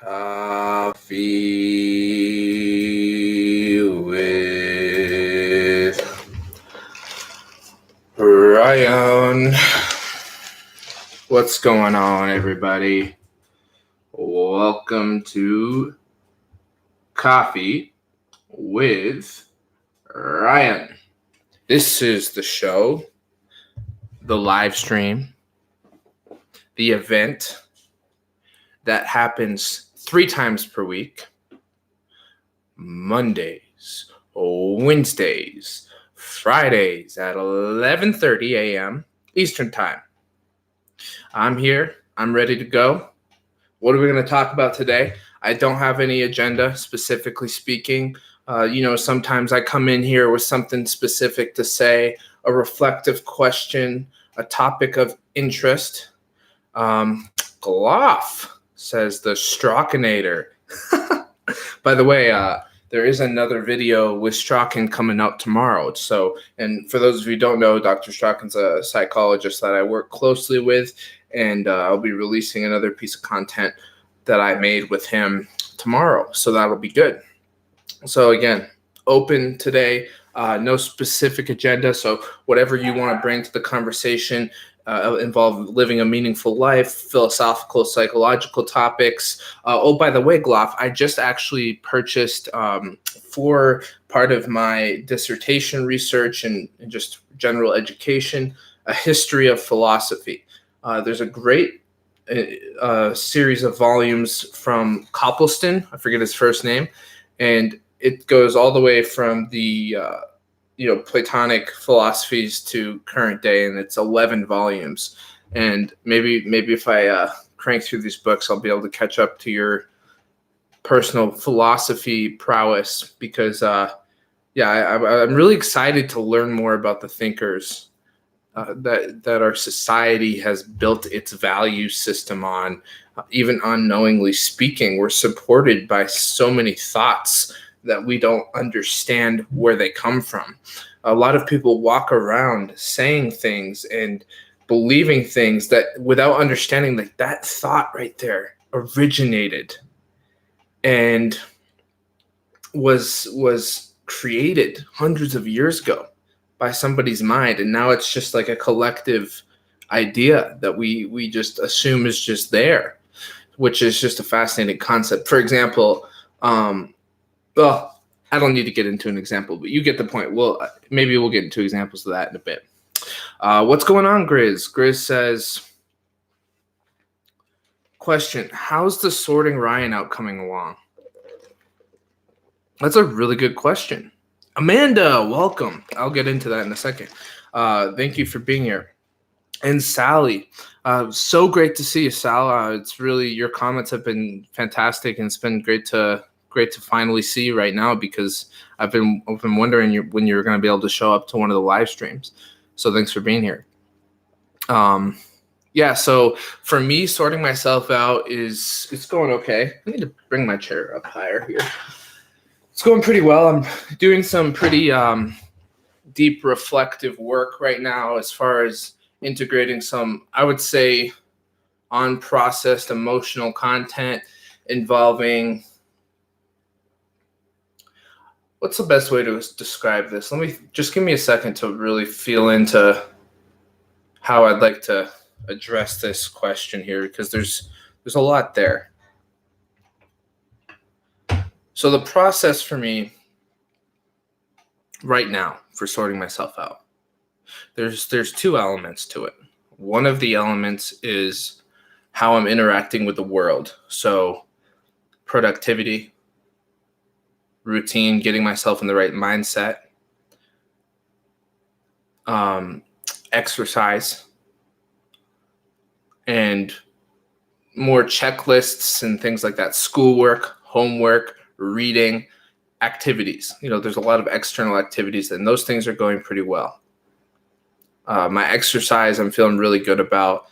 Coffee with Ryan. What's going on, everybody? Welcome to Coffee with Ryan. This is the show, the live stream, the event that happens 3 times per week. Mondays, Wednesdays, Fridays at 11:30 a.m. Eastern Time. I'm here. I'm ready to go. What are we going to talk about today? I don't have any agenda, specifically speaking. Sometimes I come in here with something specific to say, a reflective question, a topic of interest. Gloff, says the Strockinator. By the way, there is another video with Strachan coming up tomorrow. And for those of you who don't know, Dr. Strachan's a psychologist that I work closely with, and I'll be releasing another piece of content that I made with him tomorrow. So that'll be good. So again, open today, no specific agenda. So whatever you want to bring to the conversation, involve living a meaningful life, philosophical, psychological topics. By the way, Gloff, I just actually purchased for part of my dissertation research and just general education, a history of philosophy. There's a great series of volumes from Copleston. I forget his first name. And it goes all the way from the Platonic philosophies to current day, and it's 11 volumes. And maybe if I crank through these books, I'll be able to catch up to your personal philosophy prowess, because I'm really excited to learn more about the thinkers that our society has built its value system on. Even unknowingly speaking, we're supported by so many thoughts that we don't understand where they come from. A lot of people walk around saying things and believing things that without understanding that thought right there originated and was created hundreds of years ago by somebody's mind. And now it's just like a collective idea that we just assume is just there, which is just a fascinating concept. For example, I don't need to get into an example, but you get the point. Maybe we'll get into examples of that in a bit. What's going on, Grizz? Grizz says, question, how's the Sorting Ryan out coming along? That's a really good question. Amanda, welcome. I'll get into that in a second. Thank you for being here. And Sally, so great to see you, Sal. It's really, your comments have been fantastic, and it's been great to finally see you right now, because I've been wondering when you're going to be able to show up to one of the live streams. So thanks for being here. So for me, sorting myself out it's going okay. I need to bring my chair up higher here. It's going pretty well. I'm doing some pretty deep reflective work right now as far as integrating some, I would say, unprocessed emotional content involving, what's the best way to describe this? Just give me a second to really feel into how I'd like to address this question here, because there's a lot there. So the process for me right now for sorting myself out, there's 2 elements to it. One of the elements is how I'm interacting with the world. So productivity, routine, getting myself in the right mindset, exercise, and more checklists and things like that, schoolwork, homework, reading, activities. There's a lot of external activities, and those things are going pretty well. My exercise, I'm feeling really good about.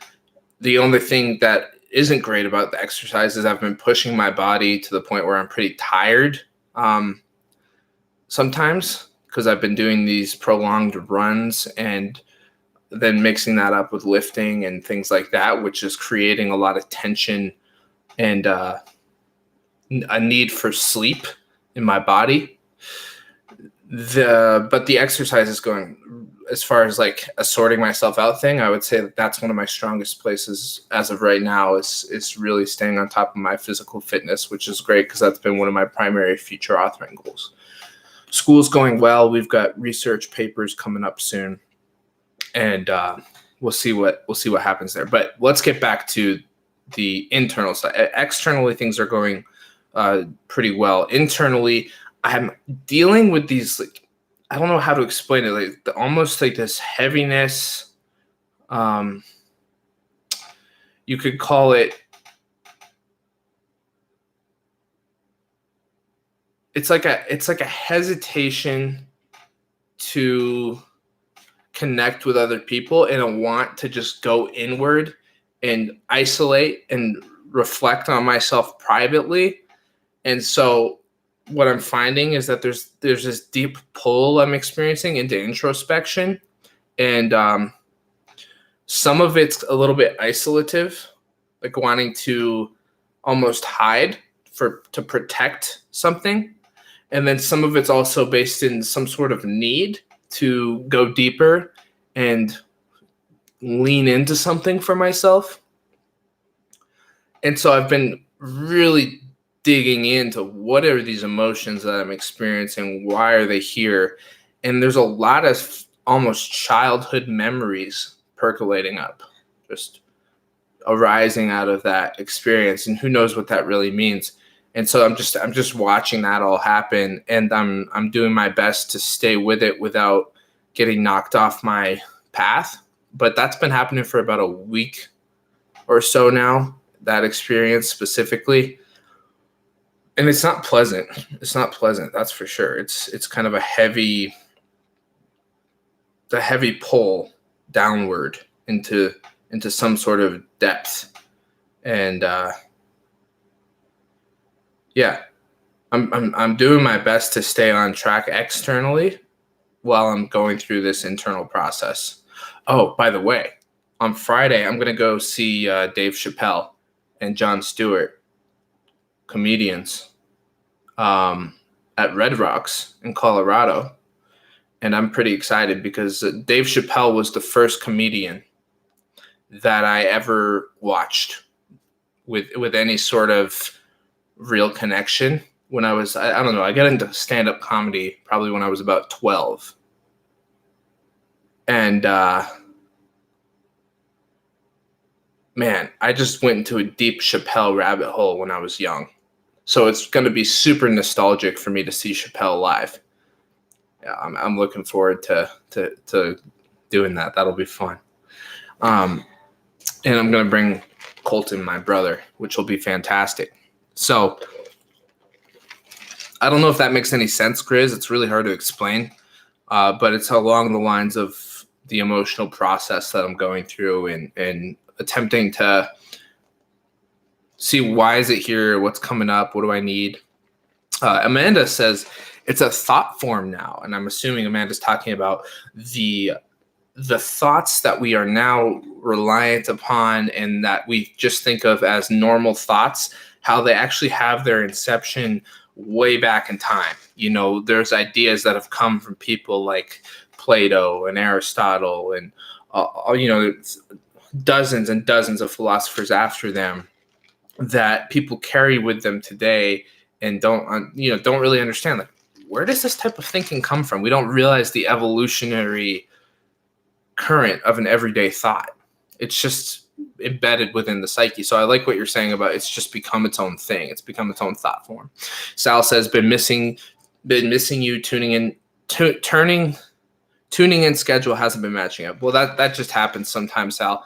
The only thing that isn't great about the exercise is I've been pushing my body to the point where I'm pretty tired sometimes, because I've been doing these prolonged runs and then mixing that up with lifting and things like that, which is creating a lot of tension and a need for sleep in my body. But the exercise is going, as far as like a sorting myself out thing, I would say that that's one of my strongest places as of right now is really staying on top of my physical fitness, which is great because that's been one of my primary future authoring goals. School's going well. We've got research papers coming up soon, and we'll see what happens there. But let's get back to the internal side. Externally, things are going pretty well. Internally, I'm dealing with these, like, I don't know how to explain it, like almost like this heaviness. You could call it. It's like a hesitation to connect with other people and a want to just go inward and isolate and reflect on myself privately. And so what I'm finding is that there's this deep pull I'm experiencing into introspection, and some of it's a little bit isolative, like wanting to almost hide to protect something, and then some of it's also based in some sort of need to go deeper and lean into something for myself. And so I've been really digging into what are these emotions that I'm experiencing, why are they here? And there's a lot of almost childhood memories percolating up, just arising out of that experience, and who knows what that really means. And so I'm just watching that all happen, and I'm doing my best to stay with it without getting knocked off my path. But that's been happening for about a week or so now, that experience specifically. And it's not pleasant. It's not pleasant, that's for sure. It's kind of a heavy pull downward into some sort of depth. And yeah, I'm doing my best to stay on track externally while I'm going through this internal process. Oh, by the way, on Friday I'm gonna go see Dave Chappelle and Jon Stewart, comedians, at Red Rocks in Colorado. And I'm pretty excited because Dave Chappelle was the first comedian that I ever watched with any sort of real connection when I was, I don't know, I got into stand-up comedy probably when I was about 12. And man, I just went into a deep Chappelle rabbit hole when I was young. So it's going to be super nostalgic for me to see Chappelle live. Yeah, I'm looking forward to doing that. That'll be fun. And I'm going to bring Colton, my brother, which will be fantastic. So I don't know if that makes any sense, Grizz. It's really hard to explain, but it's along the lines of the emotional process that I'm going through and attempting to see why is it here, what's coming up, what do I need. Amanda says it's a thought form now, and I'm assuming Amanda's talking about the thoughts that we are now reliant upon and that we just think of as normal thoughts, how they actually have their inception way back in time. You know, there's ideas that have come from people like Plato and Aristotle and you know, dozens and dozens of philosophers after them that people carry with them today and don't really understand, like, where does this type of thinking come from? We don't realize the evolutionary current of an everyday thought. It's just embedded within the psyche. So I like what you're saying about it's just become its own thing. It's become its own thought form. Sal says, been missing you, tuning in schedule hasn't been matching up. Well, that just happens sometimes, Sal.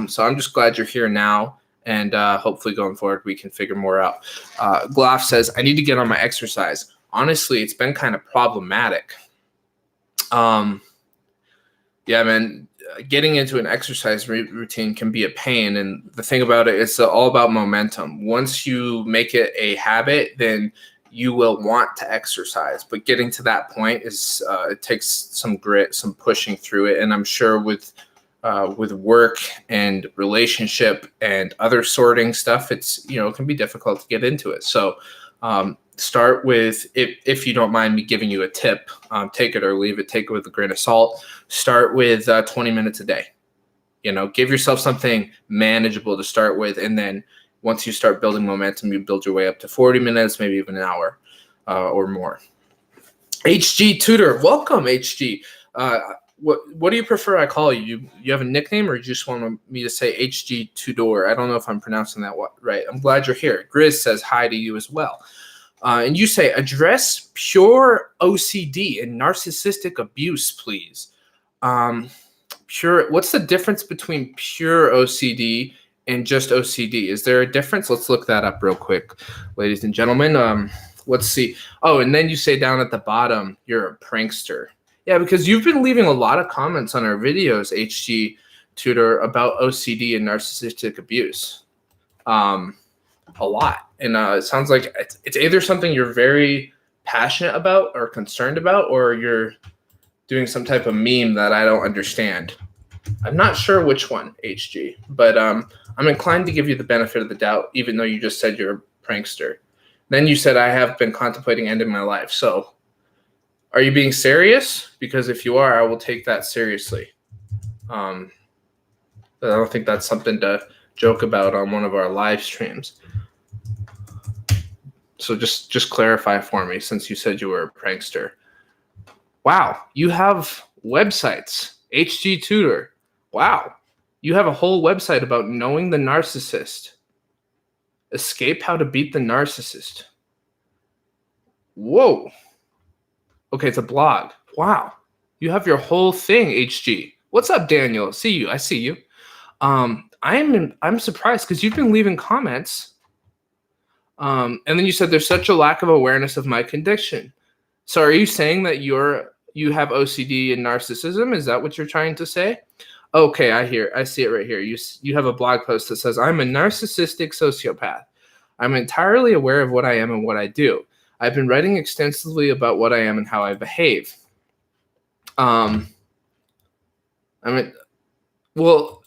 So I'm just glad you're here now. And hopefully going forward, we can figure more out. Gloff says, I need to get on my exercise. Honestly, it's been kind of problematic. Yeah, man, getting into an exercise routine can be a pain. And the thing about it, it's all about momentum. Once you make it a habit, then you will want to exercise. But getting to that point is it takes some grit, some pushing through it. And I'm sure with with work and relationship and other sorting stuff, it's, it can be difficult to get into it. So start with, if you don't mind me giving you a tip, take it or leave it, take it with a grain of salt. Start with 20 minutes a day. Give yourself something manageable to start with. And then once you start building momentum, you build your way up to 40 minutes, maybe even an hour or more. HG Tutor, welcome, HG. What do you prefer I call you? You have a nickname, or you just want me to say HG Tudor? I don't know if I'm pronouncing that right. I'm glad you're here. Grizz says hi to you as well. And you say, address pure OCD and narcissistic abuse, please. What's the difference between pure OCD and just OCD? Is there a difference? Let's look that up real quick, ladies and gentlemen. Let's see. Oh, and then you say down at the bottom, you're a prankster. Yeah, because you've been leaving a lot of comments on our videos, HG Tutor, about OCD and narcissistic abuse. A lot. And it sounds like it's either something you're very passionate about or concerned about, or you're doing some type of meme that I don't understand. I'm not sure which one, HG, but I'm inclined to give you the benefit of the doubt, even though you just said you're a prankster. Then you said, I have been contemplating ending my life. So are you being serious? Because if you are, I will take that seriously. But I don't think that's something to joke about on one of our live streams. So just clarify for me, since you said you were a prankster. Wow, you have websites. HG Tutor. Wow, you have a whole website about knowing the narcissist. Escape how to beat the narcissist. Whoa. Okay, it's a blog. Wow. You have your whole thing, HG. What's up, Daniel? I see you. I'm surprised because you've been leaving comments. And then you said there's such a lack of awareness of my condition. So are you saying that you have OCD and narcissism? Is that what you're trying to say? Okay, I see it right here. You have a blog post that says, I'm a narcissistic sociopath. I'm entirely aware of what I am and what I do. I've been writing extensively about what I am and how I behave.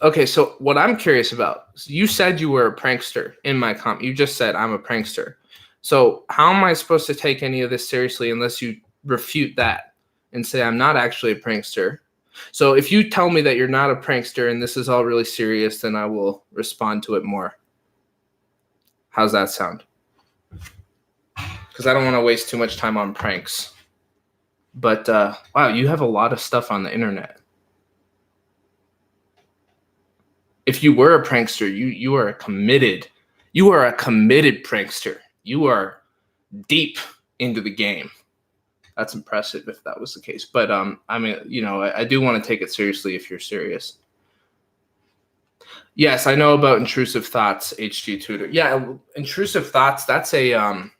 Okay, so what I'm curious about, you said you were a prankster in my comment. You just said I'm a prankster. So how am I supposed to take any of this seriously unless you refute that and say I'm not actually a prankster? So if you tell me that you're not a prankster and this is all really serious, then I will respond to it more. How's that sound? Because I don't want to waste too much time on pranks. But wow, you have a lot of stuff on the internet. If you were a prankster, you are a committed prankster. You are deep into the game. That's impressive if that was the case. But I do want to take it seriously if you're serious. Yes, I know about intrusive thoughts, HG Tutor. Yeah, intrusive thoughts, that's a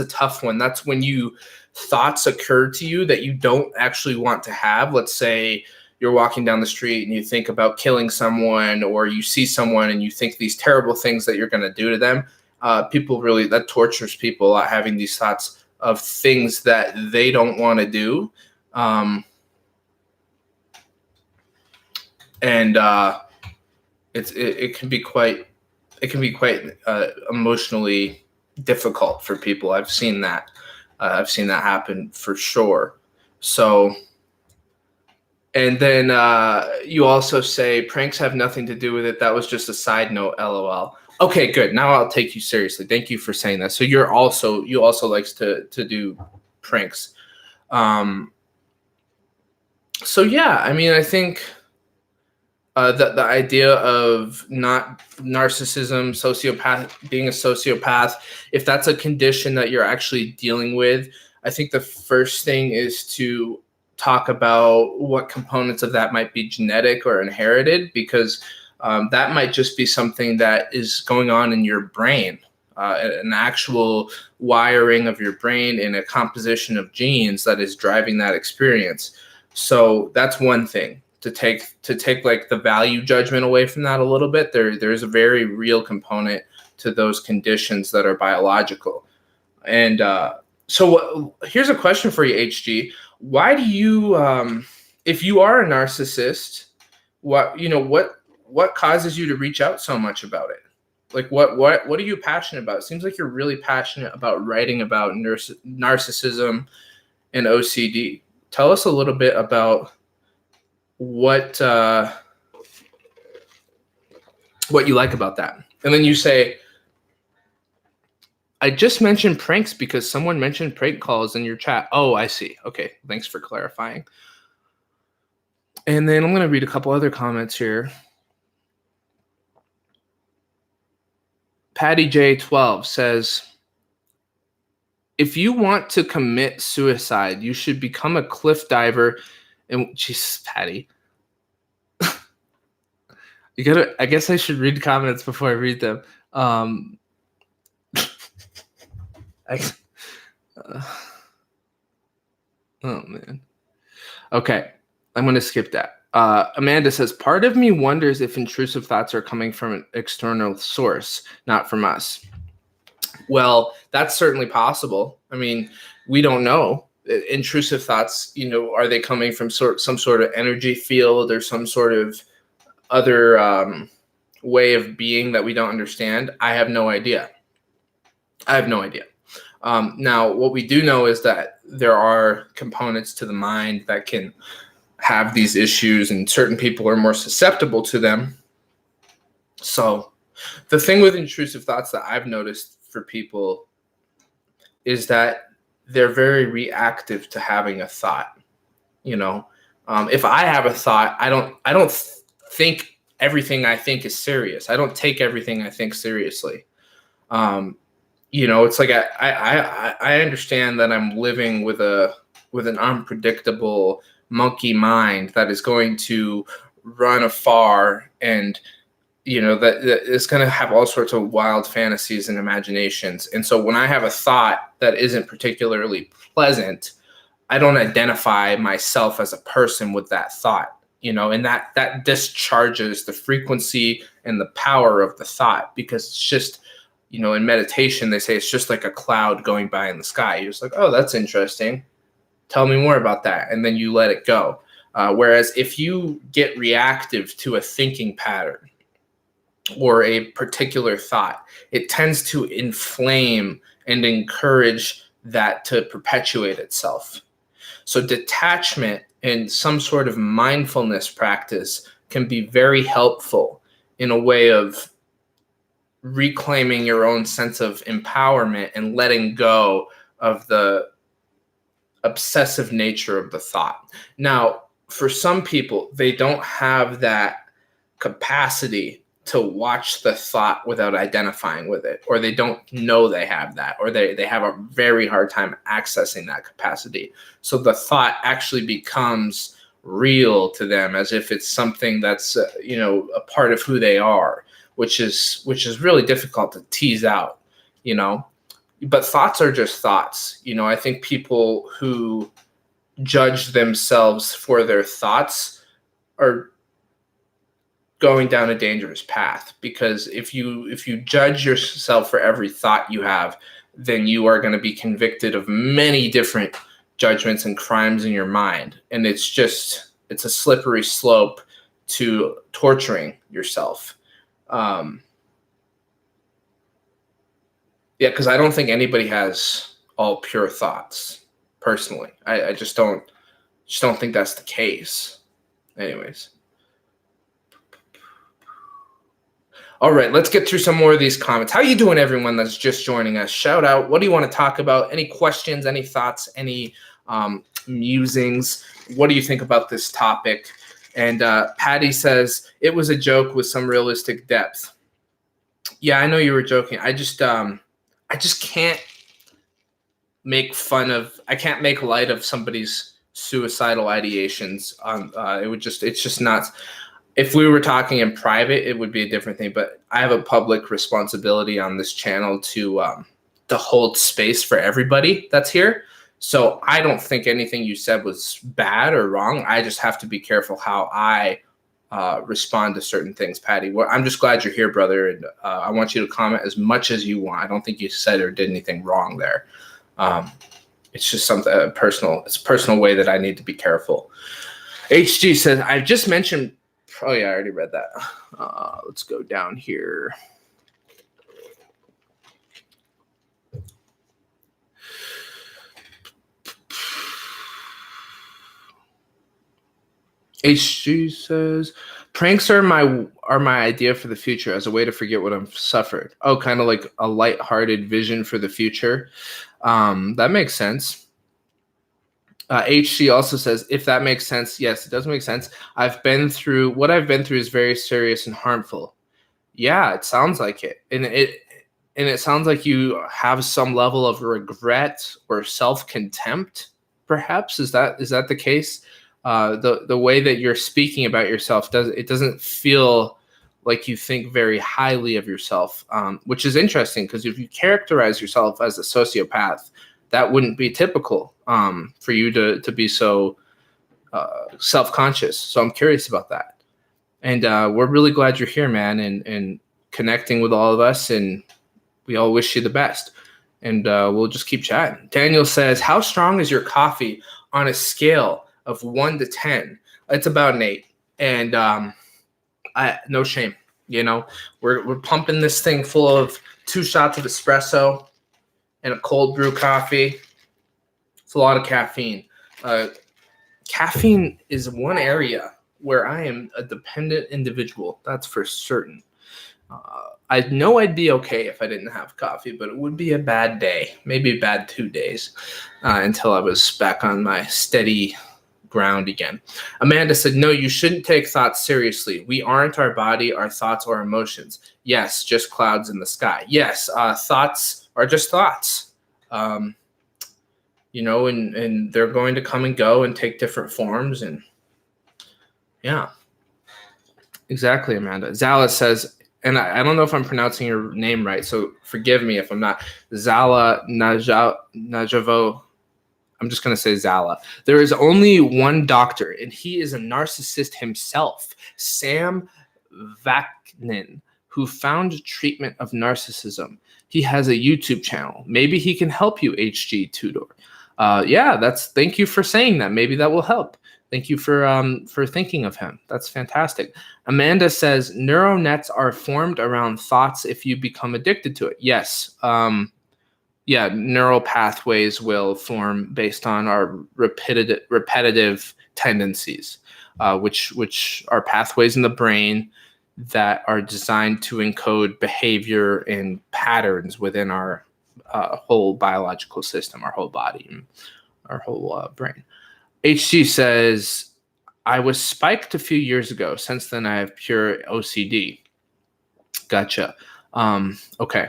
tough one. That's when thoughts occur to you that you don't actually want to have. Let's say you're walking down the street and you think about killing someone, or you see someone and you think these terrible things that you're going to do to them. That tortures people a lot, having these thoughts of things that they don't want to do. It can be quite emotionally difficult for people. I've seen that happen for sure. So, and then you also say pranks have nothing to do with it. That was just a side note, LOL. Okay, good. Now I'll take you seriously. Thank you for saying that. So you also likes to do pranks. So yeah, I think the idea of not narcissism, being a sociopath, if that's a condition that you're actually dealing with, I think the first thing is to talk about what components of that might be genetic or inherited, because that might just be something that is going on in your brain, an actual wiring of your brain and a composition of genes that is driving that experience. So that's one thing. To take like the value judgment away from that a little bit, there's a very real component to those conditions that are biological. And here's a question for you, HG. Why do you, if you are a narcissist, what causes you to reach out so much about it? Like what are you passionate about? It seems like you're really passionate about writing about narcissism and OCD. Tell us a little bit about what you like about that. And then you say, I just mentioned pranks because someone mentioned prank calls in your chat. Oh, I see. Okay, thanks for clarifying. And then I'm going to read a couple other comments here. Patty J12 says, if you want to commit suicide, you should become a cliff diver. And Jesus, Patty. I guess I should read comments before I read them. Oh man. Okay, I'm going to skip that. Amanda says, part of me wonders if intrusive thoughts are coming from an external source, not from us. Well, that's certainly possible. I mean, we don't know. Intrusive thoughts, are they coming from some sort of energy field or some sort of other way of being that we don't understand? I have no idea. Now, what we do know is that there are components to the mind that can have these issues, and certain people are more susceptible to them. So the thing with intrusive thoughts that I've noticed for people is that they're very reactive to having a thought. If I have a thought, I don't think everything I think is serious. I don't take everything I think seriously. It's like I understand that I'm living with an unpredictable monkey mind that is going to run afar, and that is going to have all sorts of wild fantasies and imaginations. And so when I have a thought that isn't particularly pleasant, I don't identify myself as a person with that thought, and that discharges the frequency and the power of the thought, because it's just, in meditation, they say it's just like a cloud going by in the sky. You're just like, oh, that's interesting. Tell me more about that. And then you let it go. Whereas if you get reactive to a thinking pattern or a particular thought, it tends to inflame and encourage that to perpetuate itself. So detachment and some sort of mindfulness practice can be very helpful in a way of reclaiming your own sense of empowerment and letting go of the obsessive nature of the thought. Now, for some people, they don't have that capacity to watch the thought without identifying with it, or they don't know they have that, or they have a very hard time accessing that capacity. So the thought actually becomes real to them, as if it's something that's a part of who they are, which is really difficult to tease out, But thoughts are just thoughts. I think people who judge themselves for their thoughts are going down a dangerous path, because if you judge yourself for every thought you have, then you are going to be convicted of many different judgments and crimes in your mind. And it's a slippery slope to torturing yourself. Because I don't think anybody has all pure thoughts, personally. I just don't think that's the case. Anyways. All right, let's get through some more of these comments. How you doing, everyone that's just joining us? Shout out. What do you want to talk about? Any questions, any thoughts, any musings? What do you think about this topic? And Patty says, it was a joke with some realistic depth. Yeah, I know you were joking. I just can't I can't make light of somebody's suicidal ideations. It's just not. If we were talking in private, it would be a different thing. But I have a public responsibility on this channel to hold space for everybody that's here. So I don't think anything you said was bad or wrong. I just have to be careful how I respond to certain things, Patty. Well, I'm just glad you're here, brother. And I want you to comment as much as you want. I don't think you said or did anything wrong there. It's just something personal. It's a personal way that I need to be careful. HG says, I just mentioned Oh yeah, I already read that. Let's go down here. HG says, pranks are my idea for the future as a way to forget what I've suffered. Oh, kind of like a lighthearted vision for the future. That makes sense. HG also says, if that makes sense, yes, it does make sense. What I've been through is very serious and harmful. Yeah, it sounds like it. And it sounds like you have some level of regret or self-contempt, perhaps. Is that the case? The way that you're speaking about yourself doesn't feel like you think very highly of yourself, which is interesting because if you characterize yourself as a sociopath, that wouldn't be typical for you to be so self-conscious. So I'm curious about that. And we're really glad you're here, man, and connecting with all of us. And we all wish you the best. And we'll just keep chatting. Daniel says, how strong is your coffee on a scale of 1 to 10? It's about an 8. And no shame. You know, we're pumping this thing full of 2 shots of espresso and a cold brew coffee. It's a lot of caffeine. Caffeine is one area where I am a dependent individual. That's for certain. I know I'd be okay if I didn't have coffee, but it would be a bad day, maybe a bad 2 days until I was back on my steady ground again. Amanda said, no, you shouldn't take thoughts seriously. We aren't our body, our thoughts, or emotions. Yes, just clouds in the sky. Yes, thoughts are just thoughts. You know, and they're going to come and go and take different forms. And yeah, exactly, Amanda. Zala says, and I don't know if I'm pronouncing your name right, so forgive me if I'm not. Zala Najavo. I'm just going to say Zala. There is only one doctor, and he is a narcissist himself, Sam Vaknin, who found treatment of narcissism. He has a YouTube channel. Maybe he can help you, HG Tudor. Thank you for saying that. Maybe that will help. Thank you for thinking of him. That's fantastic. Amanda says neural nets are formed around thoughts if you become addicted to it. Yes. Neural pathways will form based on our repetitive tendencies, which are pathways in the brain that are designed to encode behavior and patterns within our whole biological system, our whole body, our whole brain. HG says, I was spiked a few years ago. Since then, I have pure OCD. Gotcha. Okay.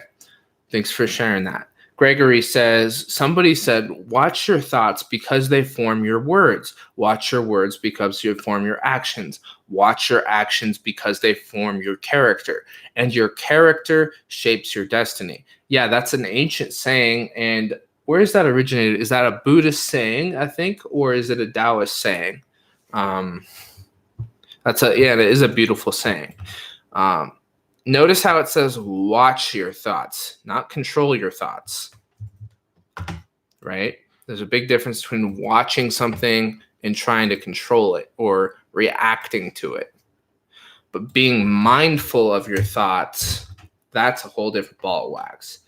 Thanks for sharing that. Gregory says, somebody said, watch your thoughts because they form your words. Watch your words because you form your actions. Watch your actions because they form your character. And your character shapes your destiny. Yeah, that's an ancient saying. And where is that originated? Is that a Buddhist saying, I think, or is it a Taoist saying? It is a beautiful saying. Notice how it says watch your thoughts, not control your thoughts, right? There's a big difference between watching something and trying to control it or reacting to it. But being mindful of your thoughts, that's a whole different ball of wax.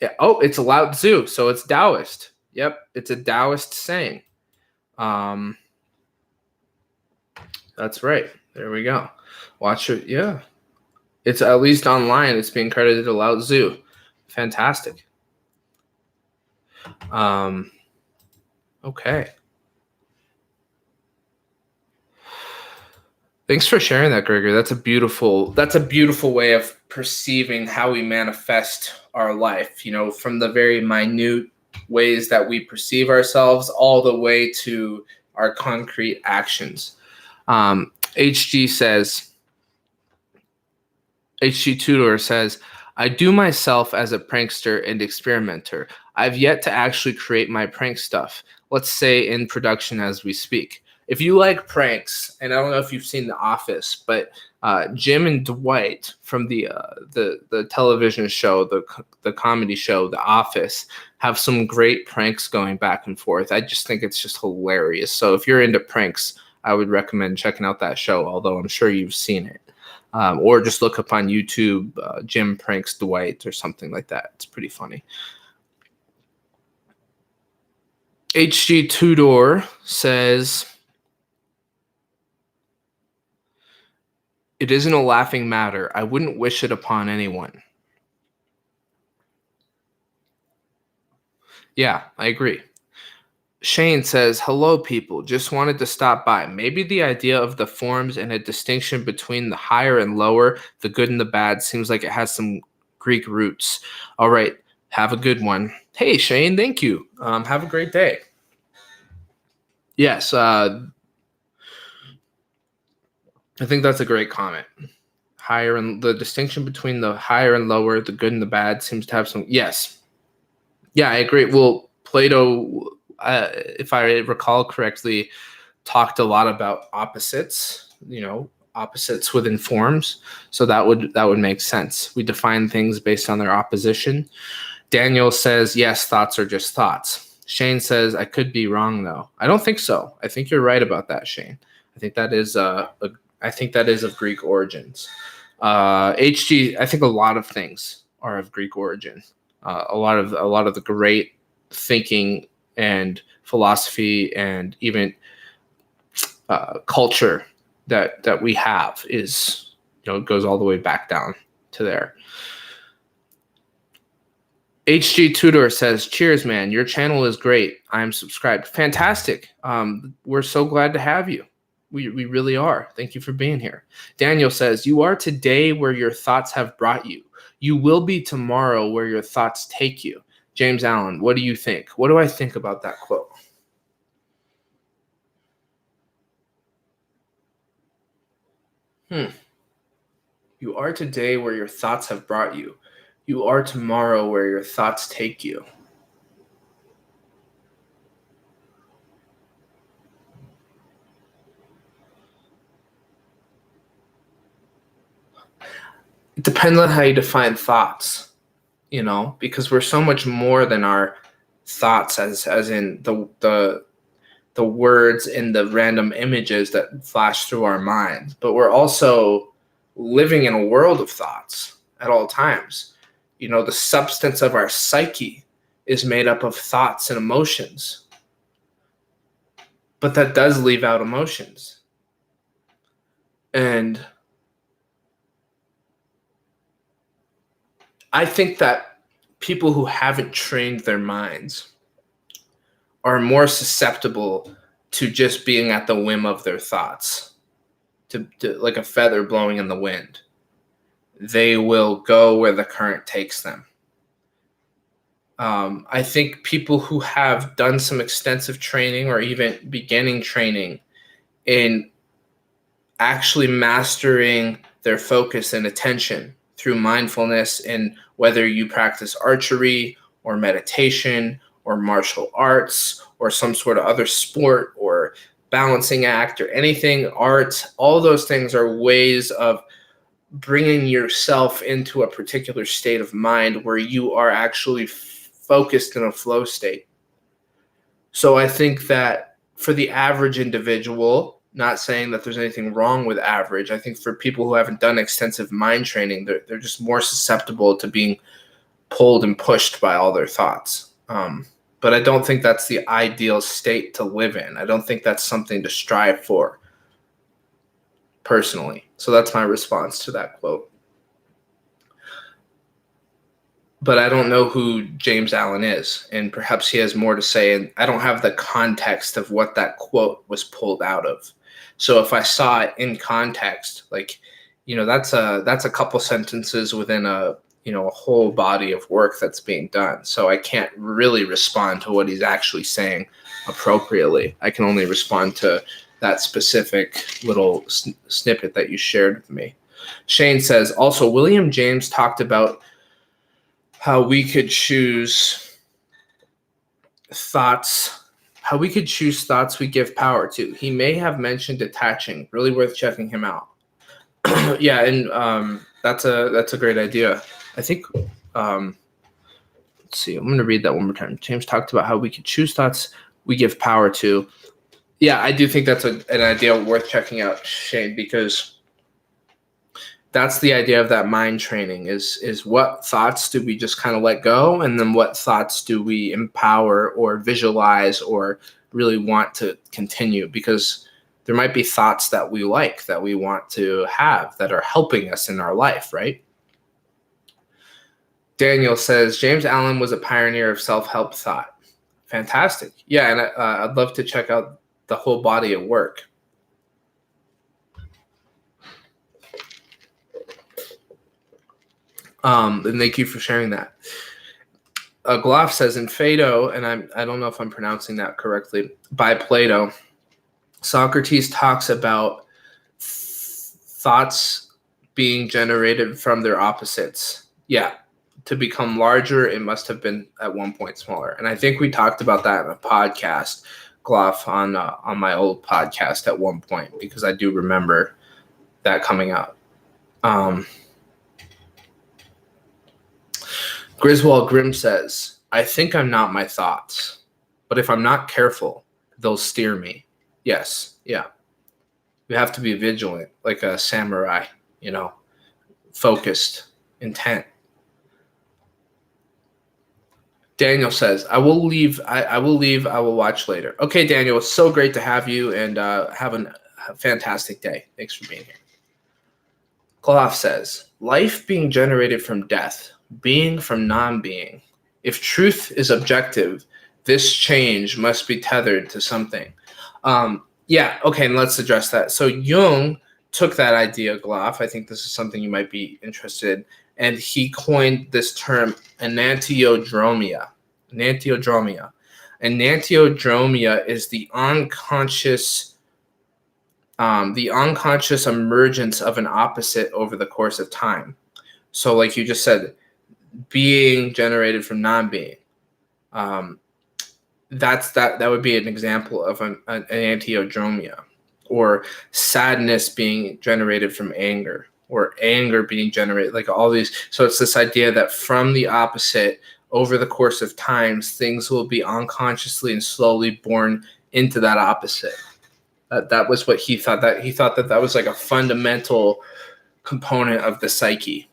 It's a Lao Tzu, so it's Taoist. Yep, it's a Taoist saying. That's right. There we go. Watch it. Yeah. It's at least online. It's being credited to Lao Tzu. Fantastic. Okay. Thanks for sharing that, Gregor. That's a beautiful way of perceiving how we manifest our life, you know, from the very minute ways that we perceive ourselves all the way to our concrete actions. HG Tudor says, I do myself as a prankster and experimenter. I've yet to actually create my prank stuff, let's say in production as we speak. If you like pranks, and I don't know if you've seen The Office, but Jim and Dwight from the television show, the comedy show, The Office, have some great pranks going back and forth. I just think it's just hilarious. So if you're into pranks, I would recommend checking out that show, although I'm sure you've seen it. Or just look up on YouTube, Jim Pranks Dwight or something like that. It's pretty funny. HG Tudor says, it isn't a laughing matter. I wouldn't wish it upon anyone. Yeah, I agree. Shane says, hello, people. Just wanted to stop by. Maybe the idea of the forms and a distinction between the higher and lower, the good and the bad, seems like it has some Greek roots. All right. Have a good one. Hey, Shane. Thank you. Have a great day. Yes. I think that's a great comment. Higher and the distinction between the higher and lower, the good and the bad seems to have some. Yes. Yeah, I agree. Well, Plato, if I recall correctly, talked a lot about opposites, opposites within forms. So that would make sense. We define things based on their opposition. Daniel says, yes, thoughts are just thoughts. Shane says, I could be wrong though. I don't think so. I think you're right about that, Shane. I think that is of Greek origins. HG, I think a lot of things are of Greek origin. A lot of the great thinking and philosophy and even culture that we have is, goes all the way back down to there. HG Tudor says, cheers, man. Your channel is great. I'm subscribed. Fantastic. We're so glad to have you. We really are. Thank you for being here. Daniel says, you are today where your thoughts have brought you. You will be tomorrow where your thoughts take you. James Allen, what do you think? What do I think about that quote? You are today where your thoughts have brought you. You are tomorrow where your thoughts take you. It depends on how you define thoughts, because we're so much more than our thoughts as in the words and the random images that flash through our minds, but we're also living in a world of thoughts at all times. The substance of our psyche is made up of thoughts and emotions, but that does leave out emotions. And I think that people who haven't trained their minds are more susceptible to just being at the whim of their thoughts, to like a feather blowing in the wind. They will go where the current takes them. I think people who have done some extensive training or even beginning training in actually mastering their focus and attention through mindfulness, and whether you practice archery or meditation or martial arts or some sort of other sport or balancing act or anything, art, all those things are ways of bringing yourself into a particular state of mind where you are actually focused in a flow state. So I think that for the average individual, not saying that there's anything wrong with average, I think for people who haven't done extensive mind training, they're just more susceptible to being pulled and pushed by all their thoughts. But I don't think that's the ideal state to live in. I don't think that's something to strive for personally. So that's my response to that quote. But I don't know who James Allen is, and perhaps he has more to say, and I don't have the context of what that quote was pulled out of. So if I saw it in context, that's a couple sentences within a whole body of work that's being done. So I can't really respond to what he's actually saying appropriately. I can only respond to that specific little snippet that you shared with me. Shane says, also, William James talked about how we could choose thoughts we give power to. He may have mentioned detaching. Really worth checking him out. Yeah, and that's a great idea. I think, let's see, I'm going to read that one more time. James talked about how we could choose thoughts we give power to. Yeah, I do think that's an idea worth checking out, Shane, because that's the idea of that mind training is what thoughts do we just kind of let go, and then what thoughts do we empower or visualize or really want to continue, because there might be thoughts that we like, that we want to have, that are helping us in our life, right? Daniel says, James Allen was a pioneer of self-help thought. Fantastic. Yeah, and I'd love to check out the whole body of work. And thank you for sharing that. Gloff says in Phaedo, and I don't know if I'm pronouncing that correctly, by Plato, Socrates talks about thoughts being generated from their opposites. Yeah, to become larger, it must have been at one point smaller. And I think we talked about that in a podcast, Gloff, on my old podcast at one point, because I do remember that coming out. Griswold Grimm says, I think I'm not my thoughts, but if I'm not careful, they'll steer me. Yes, yeah. You have to be vigilant, like a samurai, focused, intent. Daniel says, I will leave. I will watch later. Okay, Daniel, it's so great to have you, and have a fantastic day. Thanks for being here. Gloff says, life being generated from death, being from non-being. If truth is objective, this change must be tethered to something. Yeah, okay, and let's address that. So Jung took that idea, Gloff. I think this is something you might be interested in, and he coined this term enantiodromia. Enantiodromia. Enantiodromia is the unconscious emergence of an opposite over the course of time. So like you just said, being generated from non-being. That would be an example of an enantiodromia, or sadness being generated from anger, or anger being generated, like all these. So it's this idea that from the opposite, over the course of times, things will be unconsciously and slowly born into that opposite. That was what he thought. That he thought that was like a fundamental component of the psyche.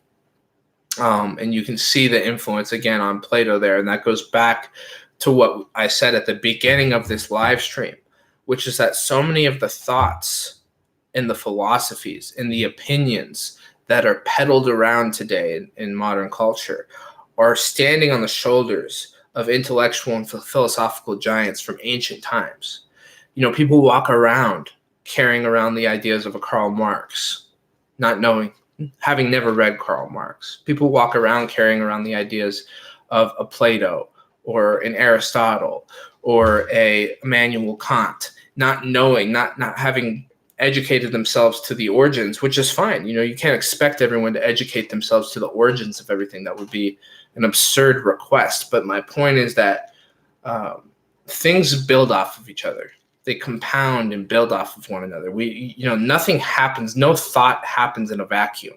And you can see the influence again on Plato there, and that goes back to what I said at the beginning of this live stream, which is that so many of the thoughts and the philosophies and the opinions that are peddled around today in modern culture are standing on the shoulders of intellectual and philosophical giants from ancient times. People walk around carrying around the ideas of a Karl Marx, not knowing, having never read Karl Marx. People walk around carrying around the ideas of a Plato or an Aristotle or a Immanuel Kant, not knowing, not having educated themselves to the origins, which is fine. You can't expect everyone to educate themselves to the origins of everything. That would be an absurd request. But my point is that things build off of each other. They compound and build off of one another. Nothing happens. No thought happens in a vacuum.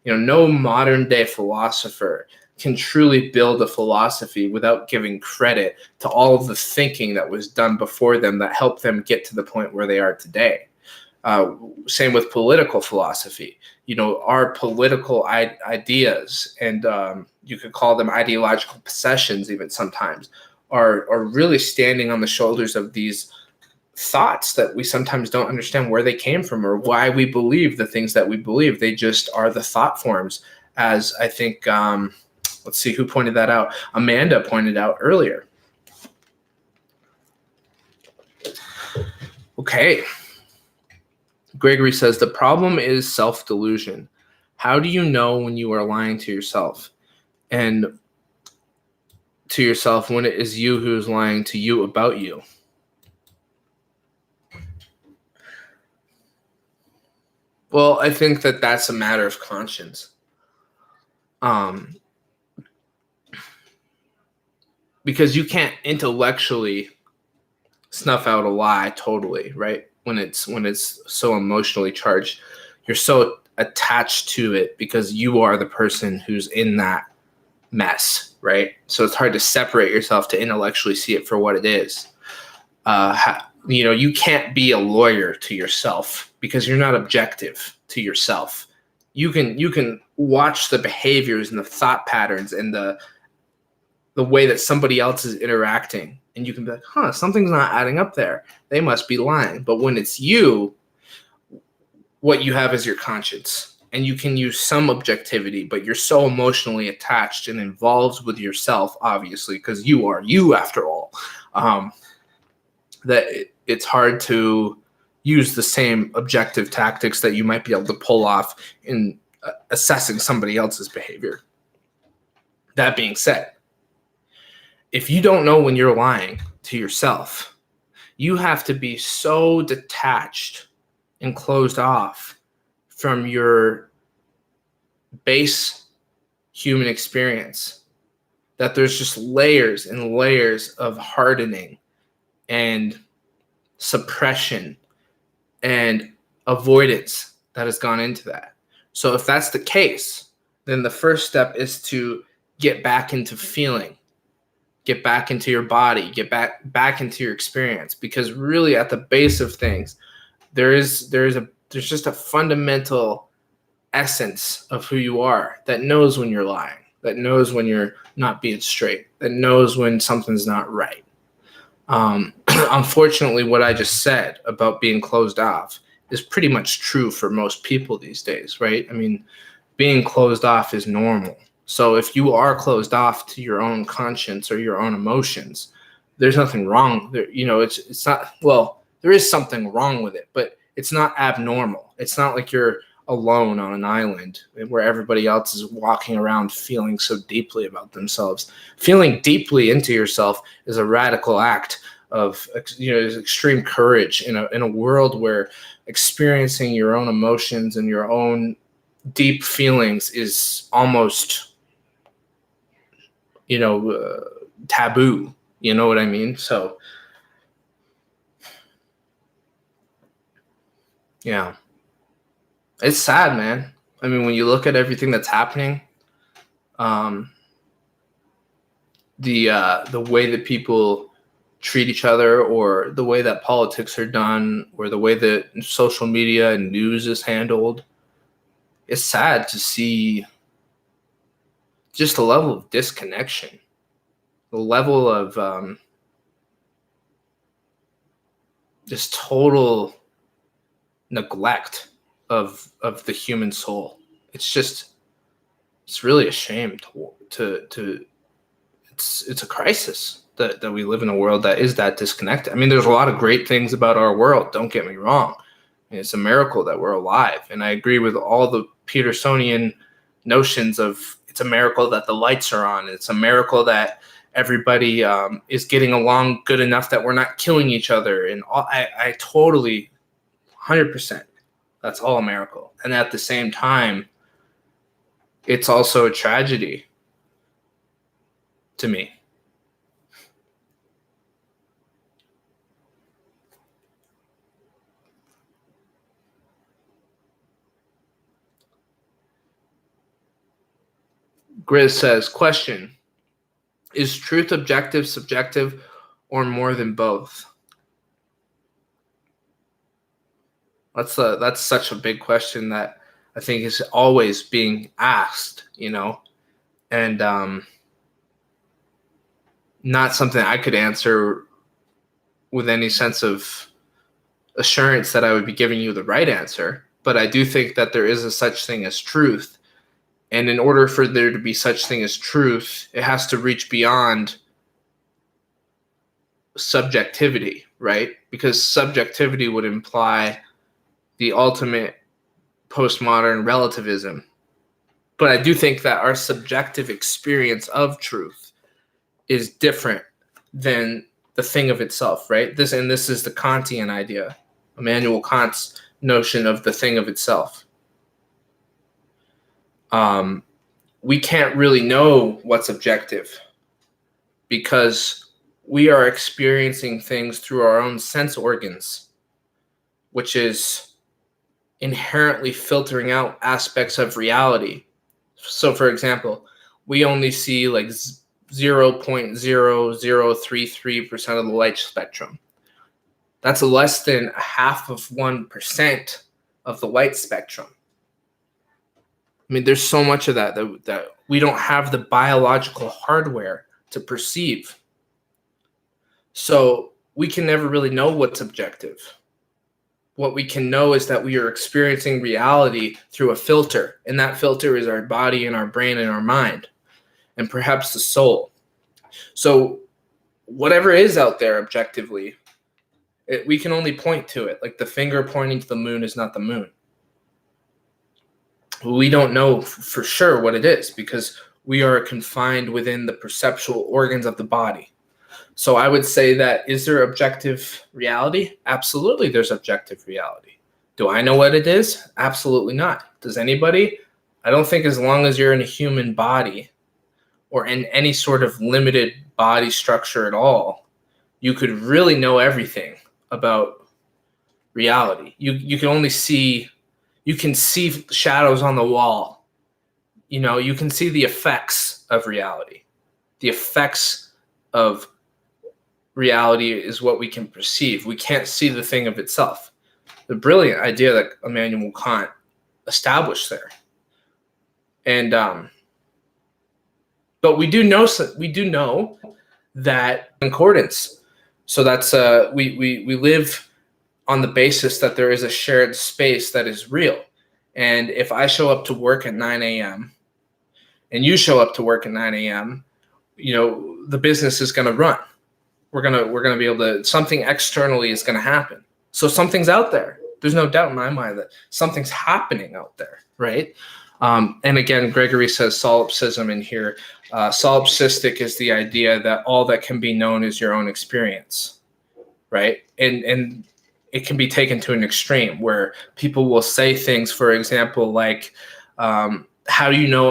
No modern day philosopher can truly build a philosophy without giving credit to all of the thinking that was done before them that helped them get to the point where they are today. Same with political philosophy. Our political ideas, and you could call them ideological possessions even sometimes, are really standing on the shoulders of these thoughts that we sometimes don't understand where they came from or why we believe the things that we believe. They just are the thought forms, as I think, let's see who pointed that out. Amanda pointed out earlier. Okay. Gregory says, the problem is self-delusion. How do you know when you are lying to yourself? And to yourself when it is you who is lying to you about you? Well, I think that that's a matter of conscience. Because you can't intellectually snuff out a lie totally, right? When it's so emotionally charged, you're so attached to it because you are the person who's in that mess, right? So it's hard to separate yourself to intellectually see it for what it is. You can't be a lawyer to yourself because you're not objective to yourself. You can watch the behaviors and the thought patterns and the way that somebody else is interacting, and you can be like, something's not adding up there. They must be lying. But when it's you, what you have is your conscience, and you can use some objectivity, but you're so emotionally attached and involved with yourself, obviously, because you are you after all, that it's hard to use the same objective tactics that you might be able to pull off in assessing somebody else's behavior. That being said, if you don't know when you're lying to yourself, you have to be so detached and closed off from your base human experience that there's just layers and layers of hardening and suppression and avoidance that has gone into that. So if that's the case, then the first step is to get back into feeling, get back into your body, get back into your experience, because really at the base of things, there's just a fundamental essence of who you are that knows when you're lying, that knows when you're not being straight, that knows when something's not right. Unfortunately, what I just said about being closed off is pretty much true for most people these days, right? I mean, being closed off is normal. So if you are closed off to your own conscience or your own emotions, there's nothing wrong there. It's not, well, there is something wrong with it, but it's not abnormal. It's not like you're alone on an island where everybody else is walking around feeling so deeply about themselves. Feeling deeply into yourself is a radical act of extreme courage in a world where experiencing your own emotions and your own deep feelings is almost taboo. You know what I mean? So yeah, it's sad, man. I mean, when you look at everything that's happening, the way that people treat each other, or the way that politics are done, or the way that social media and news is handled, it's sad to see just the level of disconnection, the level of just total neglect of the human soul. It's really a shame to it's a crisis that we live in a world that is that disconnected. I mean, there's a lot of great things about our world, don't get me wrong. I mean, it's a miracle that we're alive, and I agree with all the Petersonian notions of it's a miracle that the lights are on. It's a miracle that everybody is getting along good enough that we're not killing each other. And I totally, 100%, that's all a miracle. And at the same time, it's also a tragedy to me. Grizz says, question, is truth objective, subjective, or more than both? That's such a big question that I think is always being asked, and not something I could answer with any sense of assurance that I would be giving you the right answer. But I do think that there is a such thing as truth. And in order for there to be such thing as truth, it has to reach beyond subjectivity, right? Because subjectivity would imply the ultimate postmodern relativism. But I do think that our subjective experience of truth is different than the thing of itself, right? This is the Kantian idea, Immanuel Kant's notion of the thing of itself. We can't really know what's objective because we are experiencing things through our own sense organs, which is inherently filtering out aspects of reality. So, for example, we only see like 0.0033% of the light spectrum. That's less than 0.5% of the light spectrum. I mean, there's so much of that we don't have the biological hardware to perceive. So we can never really know what's objective. What we can know is that we are experiencing reality through a filter, and that filter is our body and our brain and our mind, and perhaps the soul. So whatever is out there objectively, we can only point to it. Like the finger pointing to the moon is not the moon. We don't know for sure what it is because we are confined within the perceptual organs of the body. So I would say that, is there objective reality? Absolutely, there's objective reality. Do I know what it is? Absolutely not. Does anybody? I don't think as long as you're in a human body or in any sort of limited body structure at all, you could really know everything about reality. You can only see, you can see shadows on the wall. You know, you can see the effects of reality. The effects of reality is what we can perceive. We can't see the thing of itself. The brilliant idea that Immanuel Kant established there. And but we do know that concordance. So that's we live on the basis that there is a shared space that is real. And if I show up to work at 9 a.m. and you show up to work at 9 a.m., you know, the business is going to run. We're gonna be able to, something externally is going to happen. So something's out there. There's no doubt in my mind that something's happening out there, right? And again, Gregory says solipsism in here. Solipsistic is the idea that all that can be known is your own experience, right? And it can be taken to an extreme where people will say things, for example, like, how do you know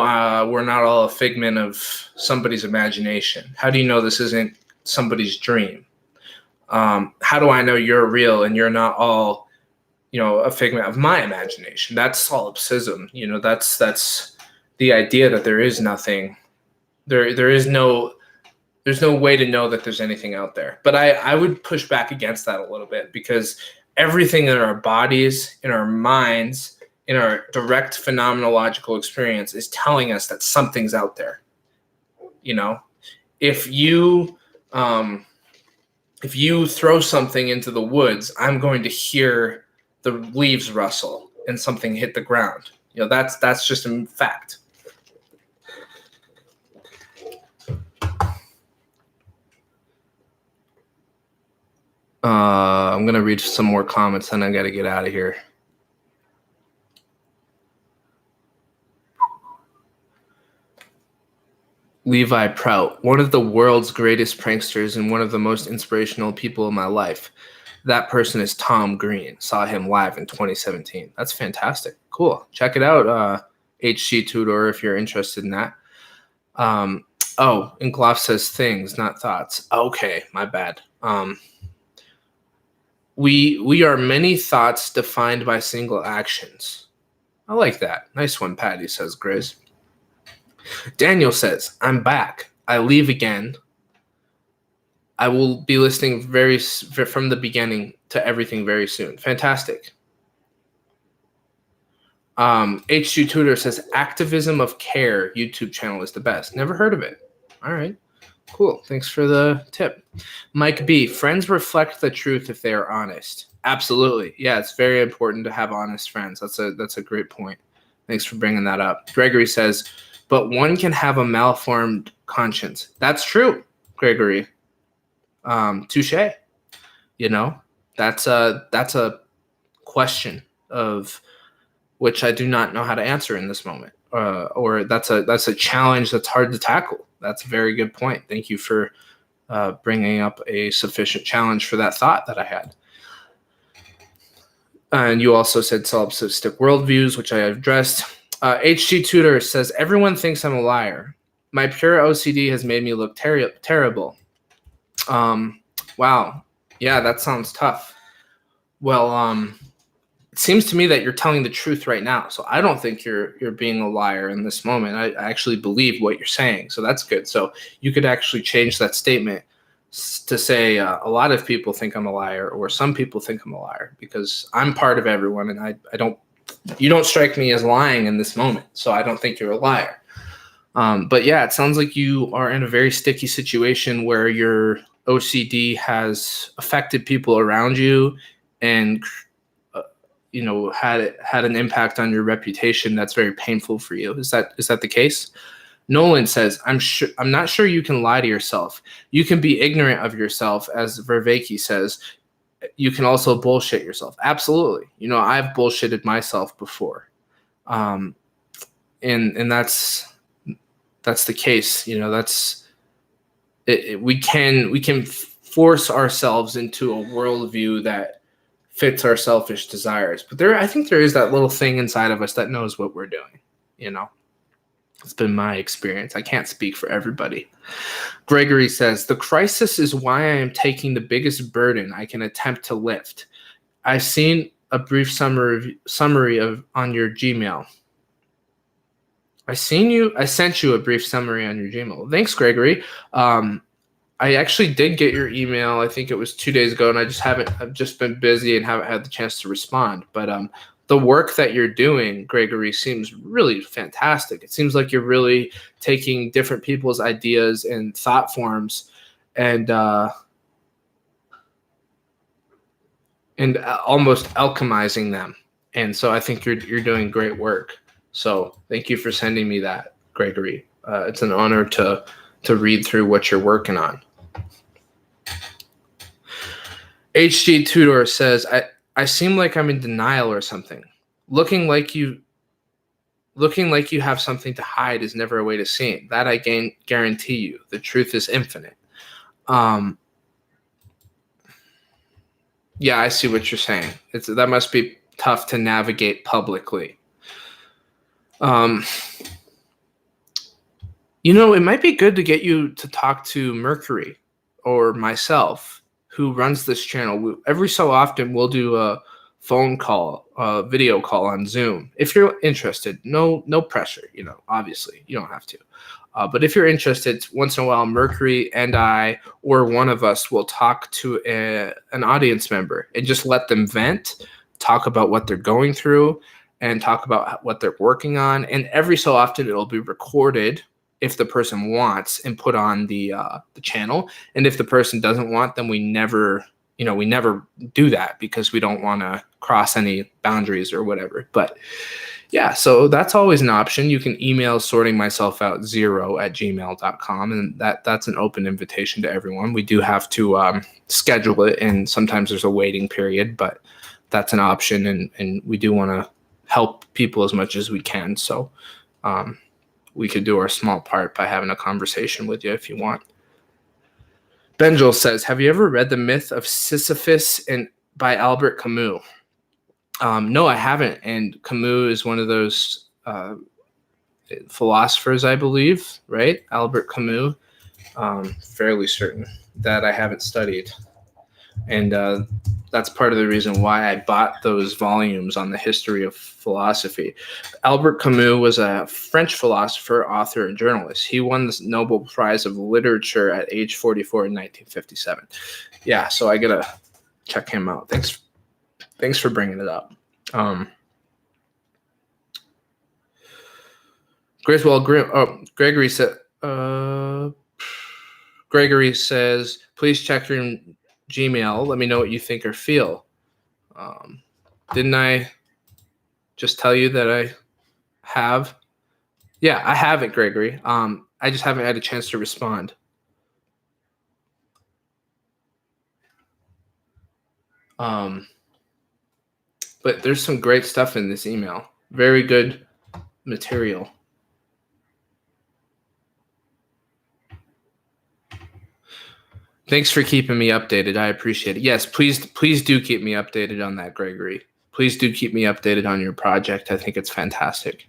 we're not all a figment of somebody's imagination? How do you know this isn't somebody's dream? How do I know you're real and you're not all, you know, a figment of my imagination? That's solipsism. You know, that's the idea that there is nothing, there's no way to know that there's anything out there. But I would push back against that a little bit, because everything in our bodies, in our minds, in our direct phenomenological experience is telling us that something's out there. You know, if you throw something into the woods, I'm going to hear the leaves rustle and something hit the ground. You know, that's just a fact. I'm going to read some more comments and I got to get out of here. Levi Prout, one of the world's greatest pranksters and one of the most inspirational people in my life. That person is Tom Green. Saw him live in 2017. That's fantastic. Cool. Check it out, HC Tudor, if you're interested in that. And Gloff says things, not thoughts. Okay, my bad. We are many thoughts defined by single actions. I like that. Nice one, Patty, says Grizz. Daniel says, I'm back. I leave again. I will be listening from the beginning to everything very soon. Fantastic. H2 Tutor says, Activism of Care YouTube channel is the best. Never heard of it. All right. Cool. Thanks for the tip. Mike B, friends reflect the truth if they are honest. Absolutely. Yeah, it's very important to have honest friends. That's a great point. Thanks for bringing that up. Gregory says, but one can have a malformed conscience. That's true, Gregory. Touche. You know, that's a question of which I do not know how to answer in this moment. Or that's a challenge that's hard to tackle. That's a very good point. Thank you for bringing up a sufficient challenge for that thought that I had. And you also said solipsistic worldviews, which I addressed. HG Tudor says, everyone thinks I'm a liar. My pure OCD has made me look terrible. Wow. Yeah, that sounds tough. Well, it seems to me that you're telling the truth right now. So I don't think you're being a liar in this moment. I actually believe what you're saying. So that's good. So you could actually change that statement to say a lot of people think I'm a liar, or some people think I'm a liar, because I'm part of everyone, and you don't strike me as lying in this moment, so I don't think you're a liar. But yeah, it sounds like you are in a very sticky situation where your OCD has affected people around you, and had an impact on your reputation that's very painful for you. Is that the case? Nolan says, I'm not sure you can lie to yourself. You can be ignorant of yourself, as Vervaeke says. You can also bullshit yourself. Absolutely. I've bullshitted myself before. And that's the case. That's it. We can force ourselves into a worldview that fits our selfish desires. But I think there is that little thing inside of us that knows what we're doing. It's been my experience. I can't speak for everybody. Gregory says, the crisis is why I am taking the biggest burden I can attempt to lift. I've seen a brief summary on your Gmail. I sent you a brief summary on your Gmail. Thanks, Gregory. I actually did get your email. I think it was 2 days ago, and I've just been busy and haven't had the chance to respond. But the work that you're doing, Gregory, seems really fantastic. It seems like you're really taking different people's ideas and thought forms and almost alchemizing them. And so I think you're doing great work. So thank you for sending me that, Gregory. It's an honor to read through what you're working on. HG Tudor says, I seem like I'm in denial or something. Looking like you have something to hide is never a way to see it. That I guarantee you. The truth is infinite. Yeah, I see what you're saying. That must be tough to navigate publicly. It might be good to get you to talk to Mercury or myself, who runs this channel. Every so often, we'll do a phone call, a video call on Zoom. If you're interested, no pressure, obviously you don't have to. But if you're interested, once in a while, Mercury and I, or one of us, will talk to an audience member and just let them vent, talk about what they're going through, and talk about what they're working on. And every so often, it'll be recorded if the person wants, and put on the channel. And if the person doesn't want, then we never do that, because we don't want to cross any boundaries or whatever. But yeah, so that's always an option. You can email sortingmyselfout0@gmail.com, and that's an open invitation to everyone. We do have to schedule it, and sometimes there's a waiting period, but that's an option, and we do want to help people as much as we can. So we could do our small part by having a conversation with you if you want. Benjel says, have you ever read The Myth of Sisyphus by Albert Camus? No, I haven't. And Camus is one of those philosophers, I believe, right? Albert Camus. Fairly certain that I haven't studied. And that's part of the reason why I bought those volumes on the history of philosophy. Albert Camus was a French philosopher, author, and journalist. He won the Nobel Prize of Literature at age 44 in 1957. Yeah, so I gotta check him out. Thanks for bringing it up. Gregory says, please check your Gmail. Let me know what you think or feel. Didn't I just tell you that I have? Yeah, I have it, Gregory. I just haven't had a chance to respond. But there's some great stuff in this email. Very good material. Thanks for keeping me updated. I appreciate it. Yes, please do keep me updated on that, Gregory. Please do keep me updated on your project. I think it's fantastic.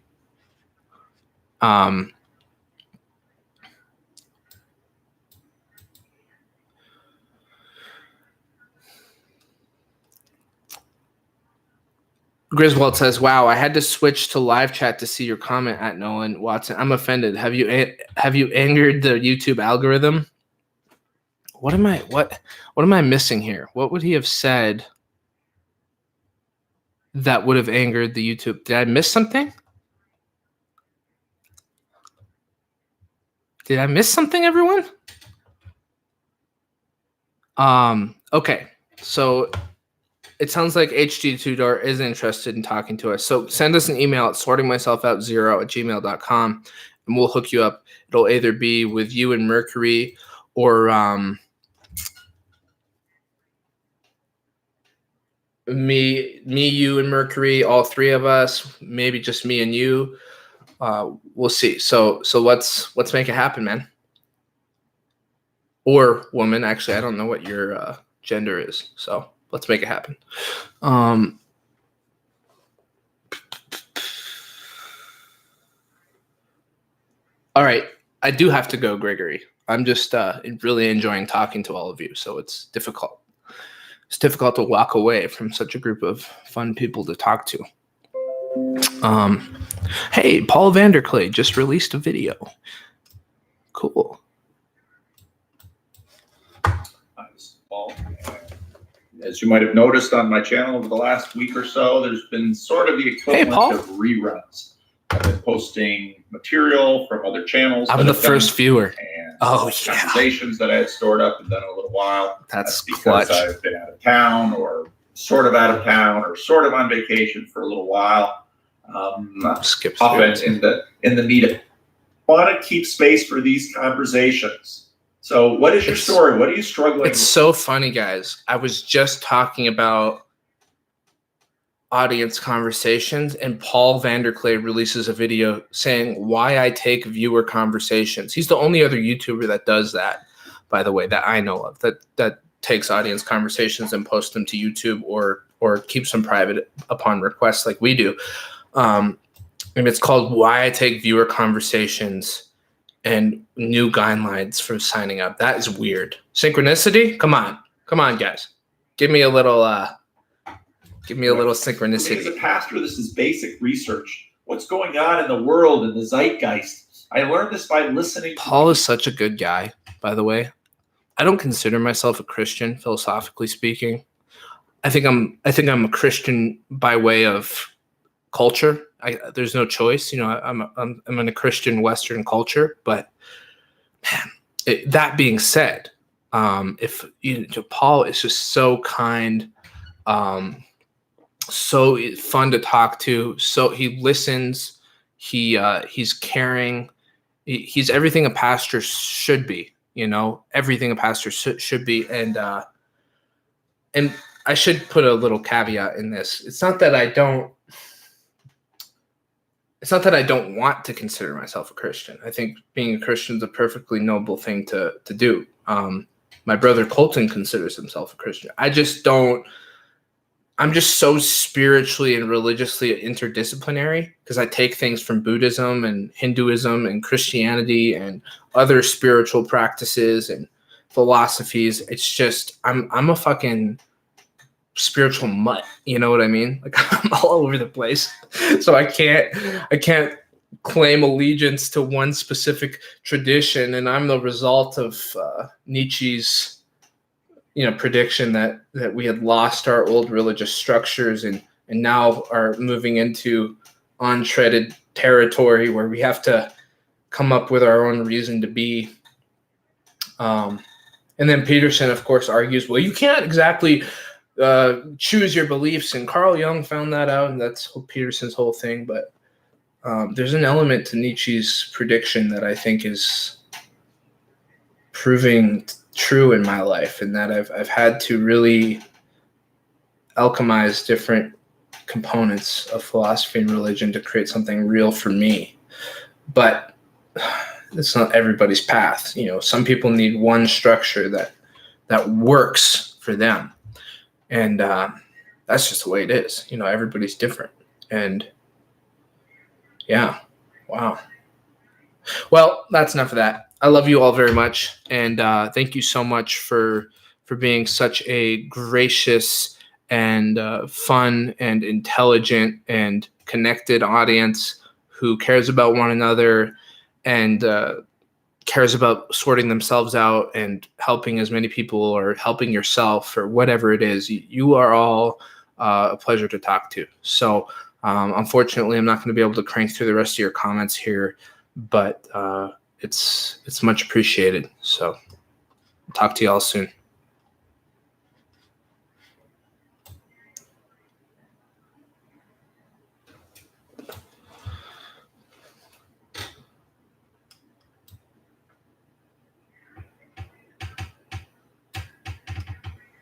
Griswold says, wow, I had to switch to live chat to see your comment at Nolan Watson. I'm offended. Have you angered the YouTube algorithm? What am I missing here? What would he have said that would have angered the YouTube? Did I miss something? Did I miss something, everyone? Okay. So it sounds like HD Tudor is interested in talking to us. So send us an email at sortingmyselfout0@gmail.com and we'll hook you up. It'll either be with you and Mercury or me, you and Mercury, all three of us, maybe just me and you. We'll see. So let's make it happen, man. Or woman. Actually, I don't know what your gender is. So let's make it happen. All right. I do have to go, Gregory. I'm just really enjoying talking to all of you. So it's difficult. It's difficult to walk away from such a group of fun people to talk to. Hey, Paul Vanderklay just released a video. Cool. Paul. As you might have noticed on my channel over the last week or so, there's been sort of the equivalent of reruns. I've been posting material from other channels. I'm the first viewer. And yeah. Conversations that I had stored up and done in a little while. That's because clutch. I've been out of town or sort of out of town or sort of on vacation for a little while. Skip often in the need of want to keep space for these conversations. So what is your story? What are you struggling with? It's so funny, guys. I was just talking about audience conversations, and Paul Vanderklay releases a video saying why I take viewer conversations. He's the only other YouTuber that does that, by the way, that I know of, that takes audience conversations and posts them to YouTube or keeps them private upon request like we do. And it's called Why I Take Viewer Conversations and New Guidelines for Signing Up. That is weird. Synchronicity? Come on, guys. Give me a little synchronicity. As a pastor, this is basic research. What's going on in the world, in the zeitgeist? I learned this by listening. Paul is such a good guy, by the way. I don't consider myself a Christian, philosophically speaking. I think I'm a Christian by way of culture. There's no choice. You know, I'm in a Christian Western culture. But man, that being said, Paul is just so kind, so fun to talk to. So he listens. He's caring. He's everything a pastor should be. You know, everything a pastor should be. And I should put a little caveat in this. It's not that I don't want to consider myself a Christian. I think being a Christian is a perfectly noble thing to do. My brother Colton considers himself a Christian. I'm just so spiritually and religiously interdisciplinary because I take things from Buddhism and Hinduism and Christianity and other spiritual practices and philosophies. It's just, I'm a fucking spiritual mutt. You know what I mean? Like I'm all over the place. So I can't claim allegiance to one specific tradition. And I'm the result of Nietzsche's prediction that we had lost our old religious structures and now are moving into untreaded territory where we have to come up with our own reason to be. And then Peterson, of course, argues, well, you can't exactly choose your beliefs. And Carl Jung found that out, and that's Peterson's whole thing. But there's an element to Nietzsche's prediction that I think is proving true in my life, and that I've had to really alchemize different components of philosophy and religion to create something real for me. But it's not everybody's path. You know, some people need one structure that works for them, and that's just the way it is. You know, everybody's different, and yeah, wow. Well, that's enough of that. I love you all very much, and thank you so much for being such a gracious and fun and intelligent and connected audience who cares about one another and cares about sorting themselves out and helping as many people or helping yourself or whatever it is. You are all a pleasure to talk to. So unfortunately, I'm not going to be able to crank through the rest of your comments here, but it's much appreciated. So talk to you all soon.